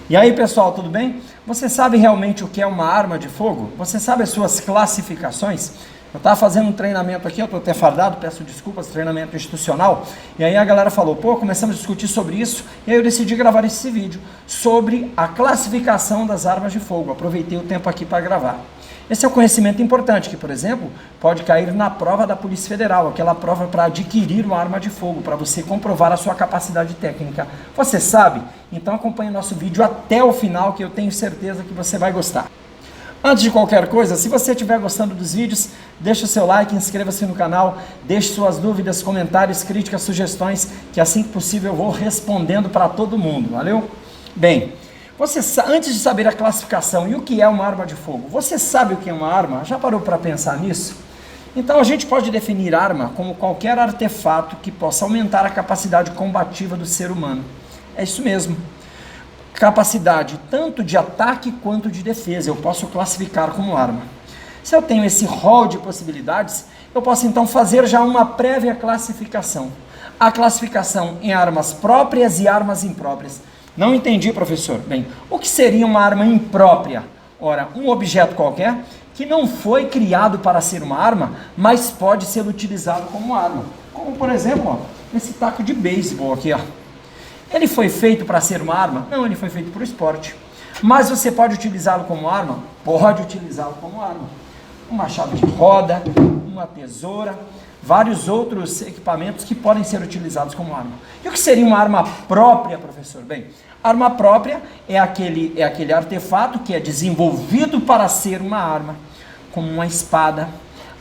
E aí, pessoal, tudo bem? Você sabe realmente o que é uma arma de fogo? Você sabe as suas classificações? Eu estava fazendo um treinamento aqui, eu estou até fardado, peço desculpas, treinamento institucional, e aí a galera falou, pô, começamos a discutir sobre isso, e aí eu decidi gravar esse vídeo sobre a classificação das armas de fogo. Aproveitei o tempo aqui para gravar. Esse é um conhecimento importante que, por exemplo, pode cair na prova da Polícia Federal, aquela prova para adquirir uma arma de fogo, para você comprovar a sua capacidade técnica. Você sabe? Então acompanhe o nosso vídeo até o final, que eu tenho certeza que você vai gostar. Antes de qualquer coisa, se você estiver gostando dos vídeos, deixe o seu like, inscreva-se no canal, deixe suas dúvidas, comentários, críticas, sugestões, que assim que possível eu vou respondendo para todo mundo, valeu? Bem, antes de saber a classificação e o que é uma arma de fogo, você sabe o que é uma arma? Já parou para pensar nisso? Então a gente pode definir arma como qualquer artefato que possa aumentar a capacidade combativa do ser humano. É isso mesmo. Capacidade tanto de ataque quanto de defesa, eu posso classificar como arma. Se eu tenho esse rol de possibilidades, eu posso então fazer já uma prévia classificação. A classificação em armas próprias e armas impróprias. Não entendi, professor. Bem, o que seria uma arma imprópria? Ora, um objeto qualquer que não foi criado para ser uma arma, mas pode ser utilizado como arma. Como, por exemplo, ó, esse taco de beisebol aqui, ó. Ele foi feito para ser uma arma? Não, ele foi feito para o esporte. Mas você pode utilizá-lo como arma? Pode utilizá-lo como arma. Uma chave de roda, uma tesoura, vários outros equipamentos que podem ser utilizados como arma. E o que seria uma arma própria, professor? Bem, arma própria é aquele artefato que é desenvolvido para ser uma arma, como uma espada,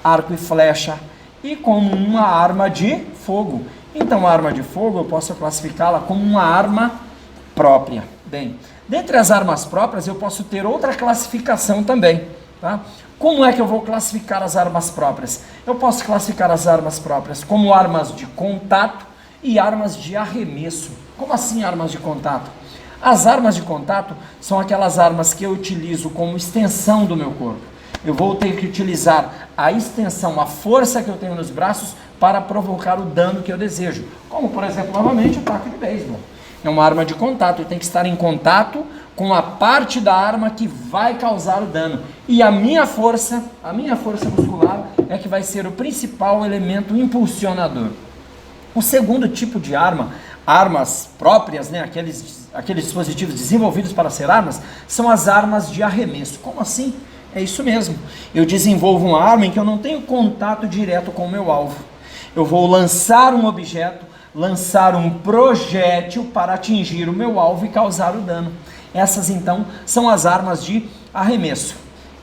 arco e flecha, e como uma arma de fogo. Então, a arma de fogo, eu posso classificá-la como uma arma própria. Bem, dentre as armas próprias, eu posso ter outra classificação também, tá? Como é que eu vou classificar as armas próprias? Eu posso classificar as armas próprias como armas de contato e armas de arremesso. Como assim armas de contato? As armas de contato são aquelas armas que eu utilizo como extensão do meu corpo. Eu vou ter que utilizar a extensão, a força que eu tenho nos braços para provocar o dano que eu desejo. Como, por exemplo, novamente, o taco de beisebol. É uma arma de contato, eu tenho que estar em contato com a parte da arma que vai causar o dano. E a minha força muscular é que vai ser o principal elemento impulsionador. O segundo tipo de arma, armas próprias, né, aqueles dispositivos desenvolvidos para ser armas, são as armas de arremesso. Como assim? É isso mesmo. Eu desenvolvo uma arma em que eu não tenho contato direto com o meu alvo. Eu vou lançar um objeto, lançar um projétil para atingir o meu alvo e causar o dano. Essas, então, são as armas de arremesso.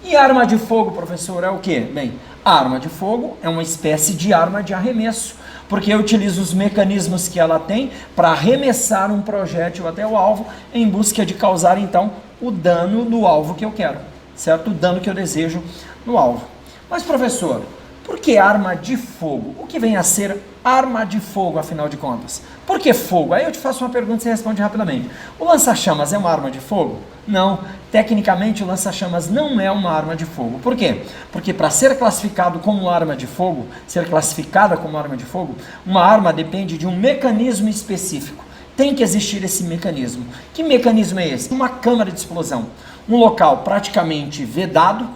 E arma de fogo, professor, é o quê? Bem, a arma de fogo é uma espécie de arma de arremesso, porque eu utilizo os mecanismos que ela tem para arremessar um projétil até o alvo em busca de causar, então, o dano no alvo que eu quero, certo? O dano que eu desejo no alvo. Mas, professor, por que arma de fogo? O que vem a ser arma de fogo, afinal de contas? Por que fogo? Aí eu te faço uma pergunta e você responde rapidamente. O lança-chamas é uma arma de fogo? Não. Tecnicamente, o lança-chamas não é uma arma de fogo. Por quê? Porque para ser classificado como arma de fogo, ser classificada como arma de fogo, uma arma depende de um mecanismo específico. Tem que existir esse mecanismo. Que mecanismo é esse? Uma câmara de explosão. Um local praticamente vedado,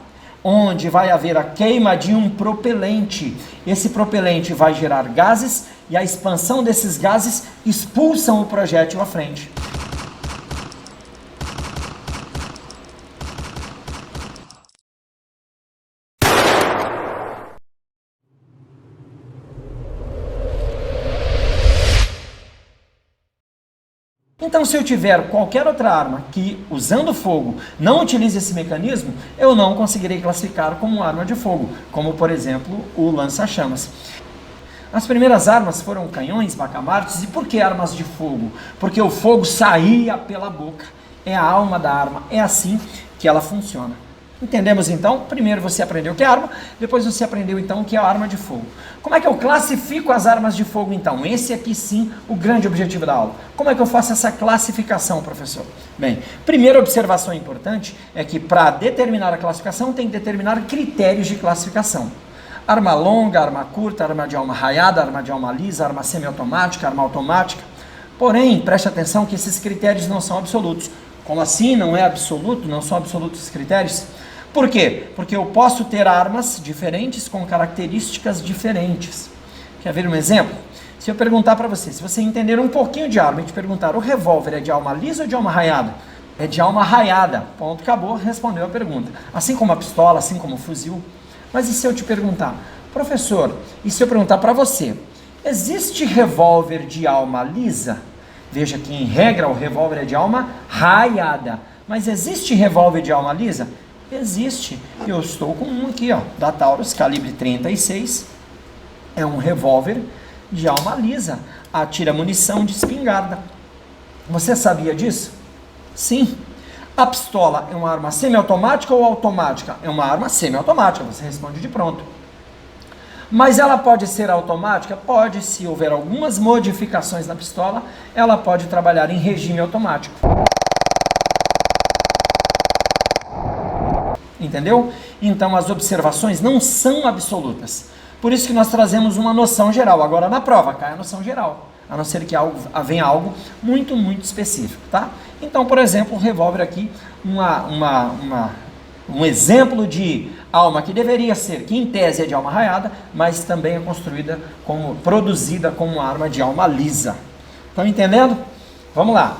onde vai haver a queima de um propelente. Esse propelente vai gerar gases e a expansão desses gases expulsam o projétil à frente. Então, se eu tiver qualquer outra arma que, usando fogo, não utilize esse mecanismo, eu não conseguirei classificar como arma de fogo, como, por exemplo, o lança-chamas. As primeiras armas foram canhões, bacamartes. E por que armas de fogo? Porque o fogo saía pela boca. É a alma da arma. É assim que ela funciona. Entendemos então? Primeiro você aprendeu o que é arma, depois você aprendeu então o que é a arma de fogo. Como é que eu classifico as armas de fogo então? Esse aqui sim, o grande objetivo da aula. Como é que eu faço essa classificação, professor? Bem, primeira observação importante é que para determinar a classificação tem que determinar critérios de classificação. Arma longa, arma curta, arma de alma raiada, arma de alma lisa, arma semiautomática, arma automática. Porém, preste atenção que esses critérios não são absolutos. Como assim? Não é absoluto? Não são absolutos os critérios? Por quê? Porque eu posso ter armas diferentes com características diferentes. Quer ver um exemplo? Se eu perguntar para você, se você entender um pouquinho de arma e te perguntar, o revólver é de alma lisa ou de alma raiada? É de alma raiada. Ponto, acabou, respondeu a pergunta. Assim como a pistola, assim como o fuzil. Mas e se eu te perguntar, professor, e se eu perguntar para você, existe revólver de alma lisa? Veja que em regra o revólver é de alma raiada. Mas existe revólver de alma lisa? Existe. Eu estou com um aqui, ó, da Taurus, calibre 36. É um revólver de alma lisa. Atira munição de espingarda. Você sabia disso? Sim. A pistola é uma arma semiautomática ou automática? É uma arma semiautomática, você responde de pronto. Mas ela pode ser automática? Pode, se houver algumas modificações na pistola, ela pode trabalhar em regime automático. Entendeu? Então as observações não são absolutas. Por isso que nós trazemos uma noção geral. Agora na prova cai a noção geral, a não ser que venha algo muito, muito específico, tá? Então, por exemplo, um revólver aqui, um exemplo de alma que deveria ser, que em tese é de alma raiada, mas também é produzida como arma de alma lisa. Estão entendendo? Vamos lá.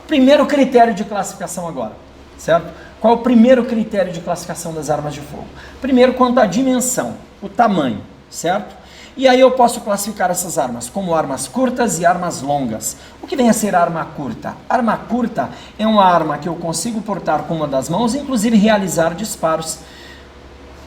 Primeiro critério de classificação agora, certo? Qual é o primeiro critério de classificação das armas de fogo? Primeiro, quanto à dimensão, o tamanho, certo? E aí eu posso classificar essas armas como armas curtas e armas longas. O que vem a ser arma curta? Arma curta é uma arma que eu consigo portar com uma das mãos e inclusive realizar disparos.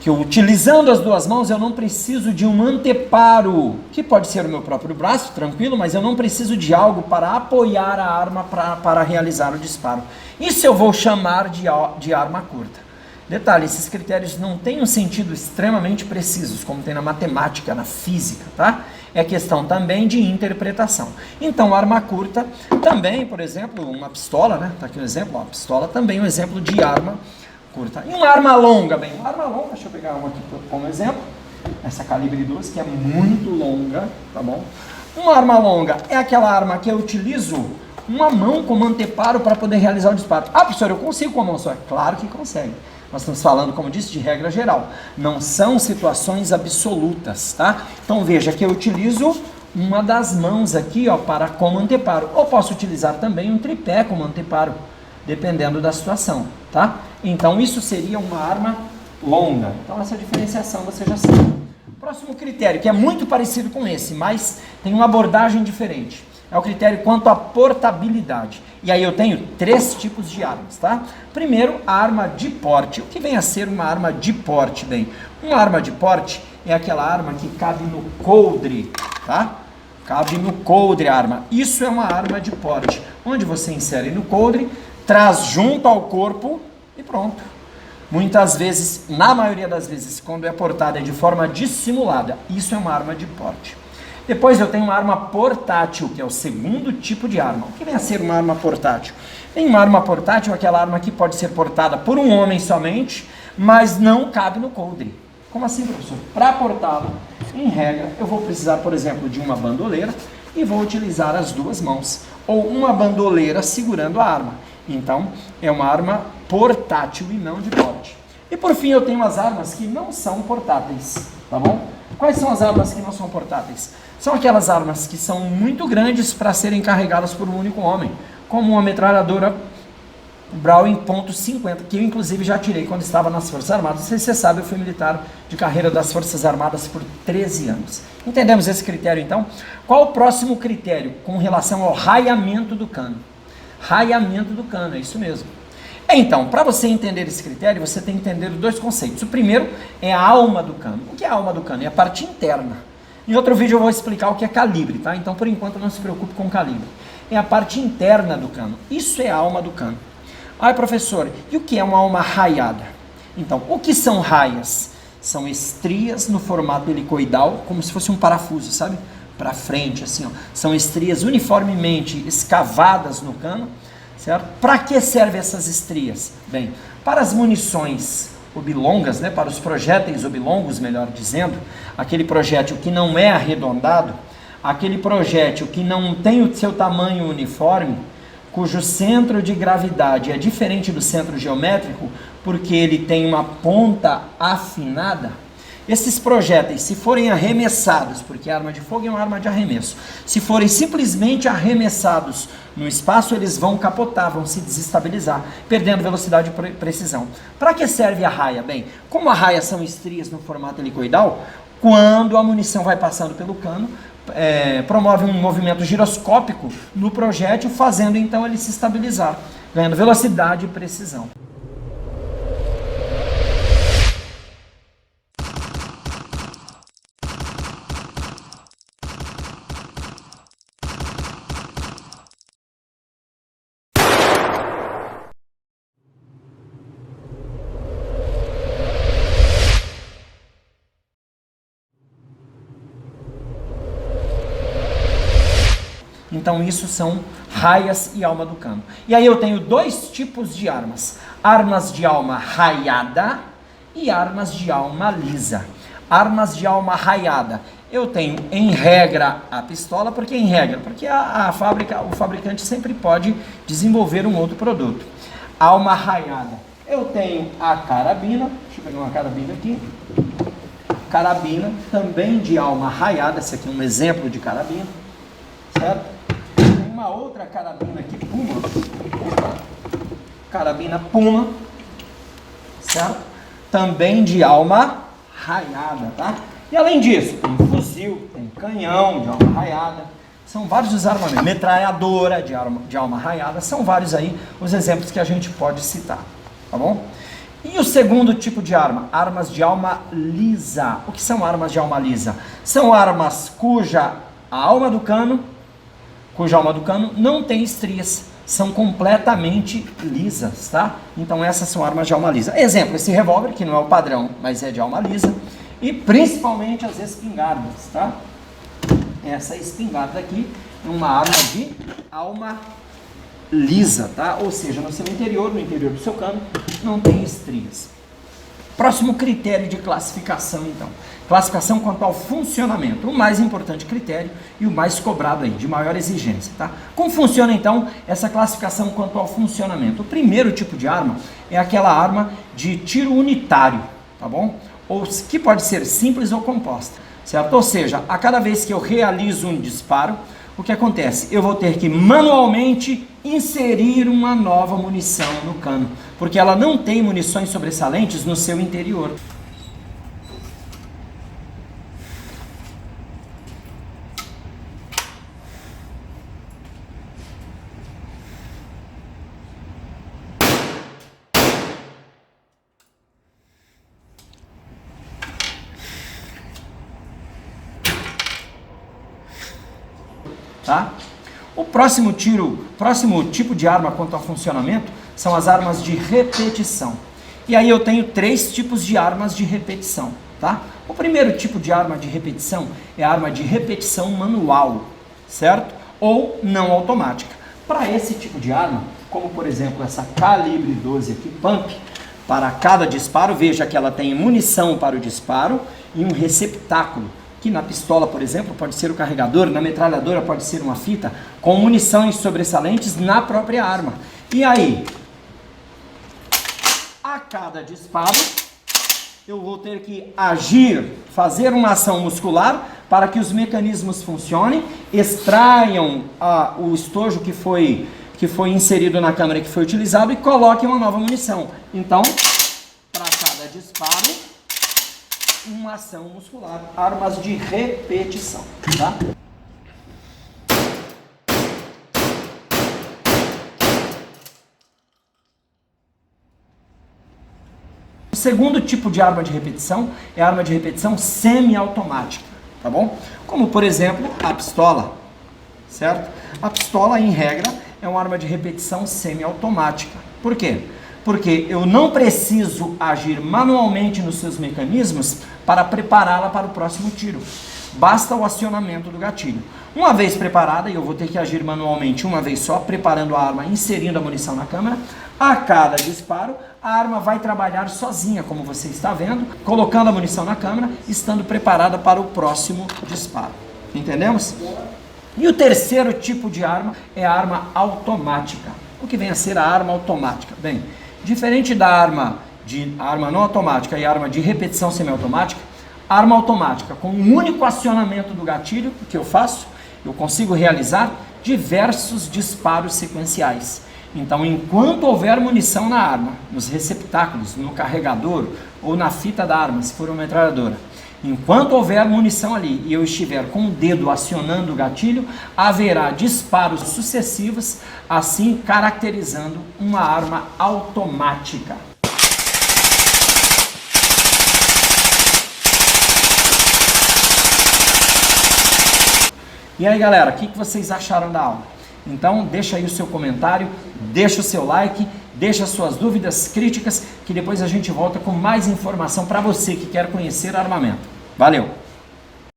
Que utilizando as duas mãos eu não preciso de um anteparo, que pode ser o meu próprio braço, tranquilo, mas eu não preciso de algo para apoiar a arma para realizar o disparo. Isso eu vou chamar de arma curta. Detalhe, esses critérios não têm um sentido extremamente precisos, como tem na matemática, na física, tá? É questão também de interpretação. Então, arma curta também, por exemplo, uma pistola, né? Tá aqui um exemplo, ó, a pistola também é um exemplo de arma curta. E uma arma longa, bem, uma arma longa, deixa eu pegar uma aqui como exemplo, essa calibre 12, que é muito longa, tá bom? Uma arma longa é aquela arma que eu utilizo uma mão como anteparo para poder realizar o disparo. Ah, professor, eu consigo com a mão só? Claro que consegue. Nós estamos falando, como disse, de regra geral. Não são situações absolutas, tá? Então veja que eu utilizo uma das mãos aqui, ó, como anteparo. Ou posso utilizar também um tripé como anteparo, dependendo da situação, tá? Então isso seria uma arma longa. Então essa diferenciação você já sabe. Próximo critério, que é muito parecido com esse, mas tem uma abordagem diferente. É o critério quanto à portabilidade. E aí eu tenho 3 tipos de armas, tá? Primeiro, a arma de porte. O que vem a ser uma arma de porte? Bem, uma arma de porte é aquela arma que cabe no coldre, tá? Cabe no coldre a arma. Isso é uma arma de porte, onde você insere no coldre, traz junto ao corpo e pronto. Muitas vezes, na maioria das vezes, quando é portada é de forma dissimulada. Isso é uma arma de porte. Depois eu tenho uma arma portátil, que é o segundo tipo de arma. O que vem a ser uma arma portátil? Tem uma arma portátil, aquela arma que pode ser portada por um homem somente, mas não cabe no coldre. Como assim, professor? Para portá-la, em regra, eu vou precisar, por exemplo, de uma bandoleira e vou utilizar as duas mãos. Ou uma bandoleira segurando a arma. Então, é uma arma portátil e não de porte. E por fim, eu tenho as armas que não são portáteis, tá bom? Quais são as armas que não são portáteis? São aquelas armas que são muito grandes para serem carregadas por um único homem, como uma metralhadora Browning .50, que eu inclusive já tirei quando estava nas Forças Armadas. Não sei se você sabe, eu fui militar de carreira das Forças Armadas por 13 anos. Entendemos esse critério então? Qual o próximo critério com relação ao raiamento do cano? Raiamento do cano, é isso mesmo. Então, para você entender esse critério, você tem que entender 2 conceitos. O primeiro é a alma do cano. O que é a alma do cano? É a parte interna. Em outro vídeo eu vou explicar o que é calibre, tá? Então, por enquanto, não se preocupe com calibre. É a parte interna do cano. Isso é a alma do cano. Ai, professor, e o que é uma alma raiada? Então, o que são raias? São estrias no formato helicoidal, como se fosse um parafuso, sabe? Para frente, assim, ó. São estrias uniformemente escavadas no cano, certo? Para que servem essas estrias? Bem, para as munições oblongas, né, para os projéteis oblongos, melhor dizendo, aquele projétil que não é arredondado, aquele projétil que não tem o seu tamanho uniforme, cujo centro de gravidade é diferente do centro geométrico, porque ele tem uma ponta afinada, esses projéteis, se forem arremessados, porque a arma de fogo é uma arma de arremesso, se forem simplesmente arremessados no espaço, eles vão capotar, vão se desestabilizar, perdendo velocidade e precisão. Para que serve a raia? Bem, como a raia são estrias no formato helicoidal, quando a munição vai passando pelo cano, promove um movimento giroscópico no projétil, fazendo então ele se estabilizar, ganhando velocidade e precisão. Então isso são raias e alma do cano. E aí eu tenho dois tipos de armas. Armas de alma raiada e armas de alma lisa. Armas de alma raiada. Eu tenho, em regra, a pistola. Por que em regra? Porque o fabricante sempre pode desenvolver um outro produto. Alma raiada. Eu tenho a carabina. Deixa eu pegar uma carabina aqui. Carabina, também de alma raiada. Esse aqui é um exemplo de carabina. Certo? Uma outra carabina aqui, Puma, carabina Puma, certo? Também de alma raiada, tá? E além disso, tem fuzil, tem canhão de alma raiada, são vários os armamentos, metralhadora de alma raiada, são vários aí os exemplos que a gente pode citar, tá bom? E o segundo tipo de arma, armas de alma lisa. O que são armas de alma lisa? São armas cuja alma do cano não tem estrias, são completamente lisas, tá? Então essas são armas de alma lisa. Exemplo, esse revólver, que não é o padrão, mas é de alma lisa, e principalmente as espingardas, tá? Essa espingarda aqui é uma arma de alma lisa, tá? Ou seja, no seu interior, no interior do seu cano, não tem estrias. Próximo critério de classificação, então. Classificação quanto ao funcionamento. O mais importante critério e o mais cobrado aí, de maior exigência, tá? Como funciona, então, essa classificação quanto ao funcionamento? O primeiro tipo de arma é aquela arma de tiro unitário, tá bom? Ou que pode ser simples ou composta, certo? Ou seja, a cada vez que eu realizo um disparo, o que acontece? Eu vou ter que manualmente inserir uma nova munição no cano, porque ela não tem munições sobressalentes no seu interior. Tá? O próximo tipo de arma quanto ao funcionamento são as armas de repetição. E aí eu tenho três tipos de armas de repetição, tá? O primeiro tipo de arma de repetição é a arma de repetição manual, certo? Ou não automática. Para esse tipo de arma, como por exemplo essa calibre 12 aqui, pump, para cada disparo, veja que ela tem munição para o disparo e um receptáculo, que na pistola, por exemplo, pode ser o carregador, na metralhadora pode ser uma fita, com munições sobressalentes na própria arma. E aí, a cada disparo, eu vou ter que agir, fazer uma ação muscular para que os mecanismos funcionem, extraiam o estojo que foi inserido na câmara que foi utilizado e coloquem uma nova munição. Então, para cada disparo, uma ação muscular, armas de repetição, tá? O segundo tipo de arma de repetição é a arma de repetição semiautomática, tá bom? Como, por exemplo, a pistola, certo? A pistola, em regra, é uma arma de repetição semiautomática. Por quê? Porque eu não preciso agir manualmente nos seus mecanismos para prepará-la para o próximo tiro. Basta o acionamento do gatilho. Uma vez preparada, eu vou ter que agir manualmente uma vez só, preparando a arma, inserindo a munição na câmara. A cada disparo, a arma vai trabalhar sozinha, como você está vendo, colocando a munição na câmara, estando preparada para o próximo disparo. Entendemos? E o terceiro tipo de arma é a arma automática. O que vem a ser a arma automática? Bem, diferente da arma não automática e arma de repetição semiautomática, a arma automática, com um único acionamento do gatilho, o que eu faço? Eu consigo realizar diversos disparos sequenciais. Então, enquanto houver munição na arma, nos receptáculos, no carregador ou na fita da arma, se for uma metralhadora, enquanto houver munição ali e eu estiver com o dedo acionando o gatilho, haverá disparos sucessivos, assim caracterizando uma arma automática. E aí, galera, o que vocês acharam da aula? Então, deixa aí o seu comentário, deixa o seu like, deixa suas dúvidas, críticas, que depois a gente volta com mais informação para você que quer conhecer armamento. Valeu!